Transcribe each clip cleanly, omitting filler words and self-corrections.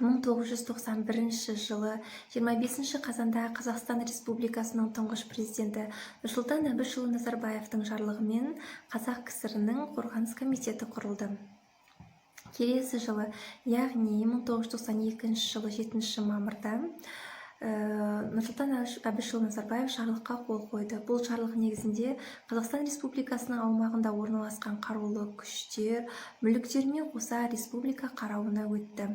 1991 жылы 25 қазанда Қазақстан Республикасының тұңғыш президенті Нұрсұлтан Әбішұлы Назарбаевтың жарлығымен Қазақ КСР-ның Қорғаныс комитеті құрылды. Келесі жылы, яғни 1992 жылы 7 мамырда Нұрсұлтан Әбішұлы Назарбаев жарлыққа қол қойды. Бұл жарлық негізінде Қазақстан Республикасының аумағында орналасқан қарулы күштер, мүліктермен қоса республика қарауына өтті.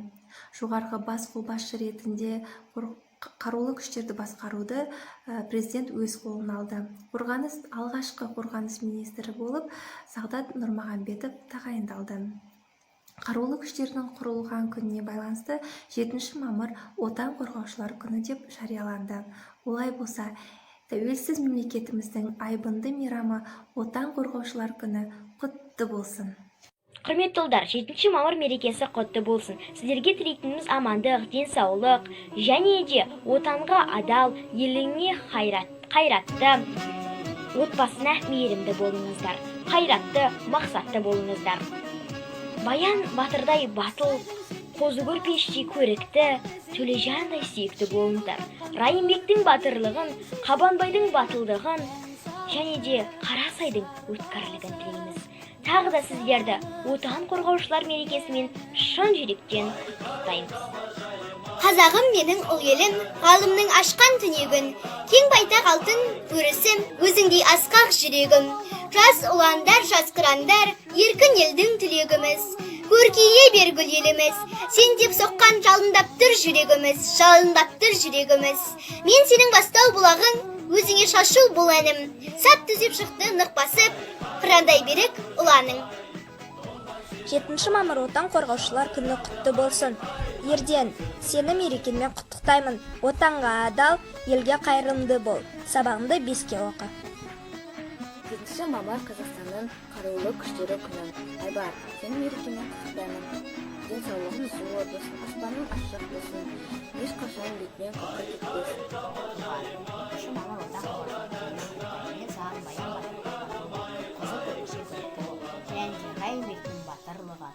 Жоғарғы бас қолбасшы ретінде қарулы күштерді басқаруды президент өз қолына алды. Алғашқы қорғаныс министрі болып Сағдат Нұрмағамбетов тағайындалды. Қарулы күштердің құрылған күніне байланысты 7 мамыр Отан қорғаушылар күні деп жарияланды. Олай болса, тәуелсіз мемлекетіміздің айбынды мейрамы Отан қорғаушылар күні құтты болсын. Құрметті ұлдар, 7 мамыр мерекесі құтты болсын. Сіздерге тілейтініміз амандық, денсаулық және де отанға адал, еліңе қайратты, отбасына мейірімді болыңыздар. Қайратты, мақсатты болыңыздар. Баян батырдай батыл, қозы көрпештей көрікті, Төлежандай сүйікті болыңыздар. Райымбектің батырлығын, Қабанбайдың батылдығын және де Қарасайдың өткірлігін тілейміз. Тағы да сіздерді Отан қорғаушылар мерекесімен шын жүректен құттықтаймыз. Қазағым менің ұл елім, ғалымның ашқан түнегін, кең байтақ алтын өрісім, өзіңдей асқақ жүрегім. Жас ұландар, жас қырандар, еркін елдің түлегіміз. Көркейе бер гүл еліміз, сен деп соққан жалындап тұр жүрегіміз. Мен сенің бастау бұлағың, өзіңе шашу бұл әнім. Сап түзеп шықты нық басып, қырандай берік ұланың. 7 мамыр Отан қорғаушылар күні құтты болсын. Ерден, сені мерекемен құттықтаймын. Отанға адал, елге қайырымды бол. Сабағыңды 5-ке оқы. 7 мамыр Қазақстанның қарулы күштері күні. Айбар, сені мерекемен құттықтаймын. Денсаулығың зор болсын, аспаның ашық болсын, ешқашан бетінен қақыр кетпесін. 7 мамыр Отан қорғаушылар күні саған баян қозы көрпеше көрікті бол. Және Райымбектің батырлығы,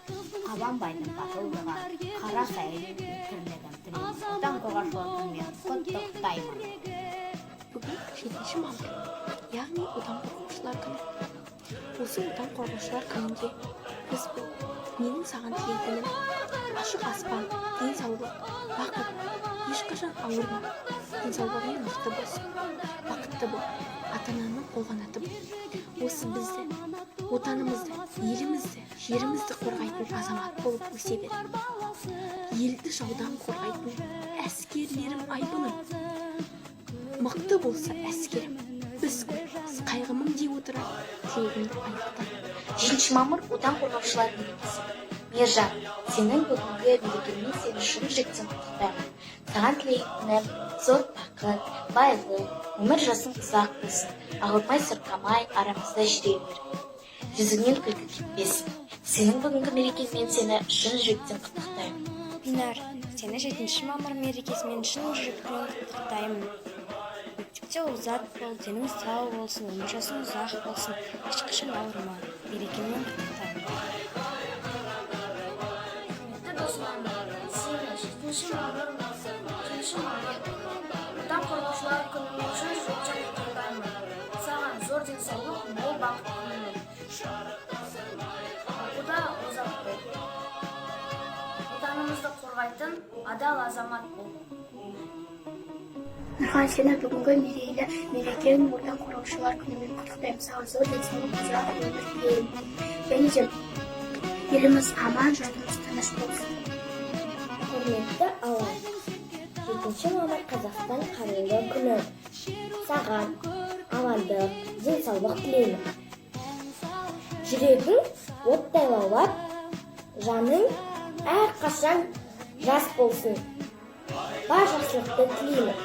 Қабанбайдың батылдығы, Қарасайдың өткірлігін тілейміз. Отан қорғаушылар күнімен құттықтаймын. Бүгін 7 мамыр, яғни Отан қорғаушылар күні. Осы Отан қорғаушылар күнінде біз бұл менің саған тілейтінім ашық аспан, денсаулық, бақыт, ешқашан ауырма, денсаулығың мықты болсын, бақытты бол, ата-ананың қолғанаты бол. Осы бізді, отанымызды, елімізді, жерімізді қорғайтын азамат болып өсе бер. Елді жаудан қорғайтын әскерлерім айбыным. Мықты болса әскерім, біз көрміз, қайғымын дей отыра, тілегімді аяқтан. 7 мамыр Отан қорғаушылар мерекесі. Мержан, сенің бүгінгі мерекеңмен сені шын жүректен құттықтаймын. Саған тілейтінім зор бақыт, байлық, өмір жасың ұзақ болсын, ауырмай сырқамай арамызда жүре бер. Жүзіңнен күлкі кетпесін. Сенің бүгінгі мерекеңмен сені шын жүректен құттықтаймын. Пинар, сені 7 мамыр мерекесімен шын жүректен құттықтаймын. Мектепте озат бол, денің сау болсын, өмір жасың ұзақ болсын, ешқашан ауырма, мерекемен құттықтаймын. Сені 7 мамыр Отан қорғаушылар күнімен шын жүректен құттықтаймын. Саған зор денсаулық, мол бақыт тілеймін. Оқуда озат бол. Отанымызды қорғайтын адал азамат бол. Нұрхан, сені бүгінгі мерекең Отан қорғаушылар күнімен құттықтаймын. Саған зор денсаулық, ұзақ өмір тілеймін. Және де еліміз аман, жұртымыз тыныш болсын. Құрметті алан, 7 мамыр Қазақстан қарулы күні. Саған амандық, денсаулық тілеймін. Жүрегің оттай лаулап, жаның әрқашан жас болсын. Бар жақсылықты тілеймін.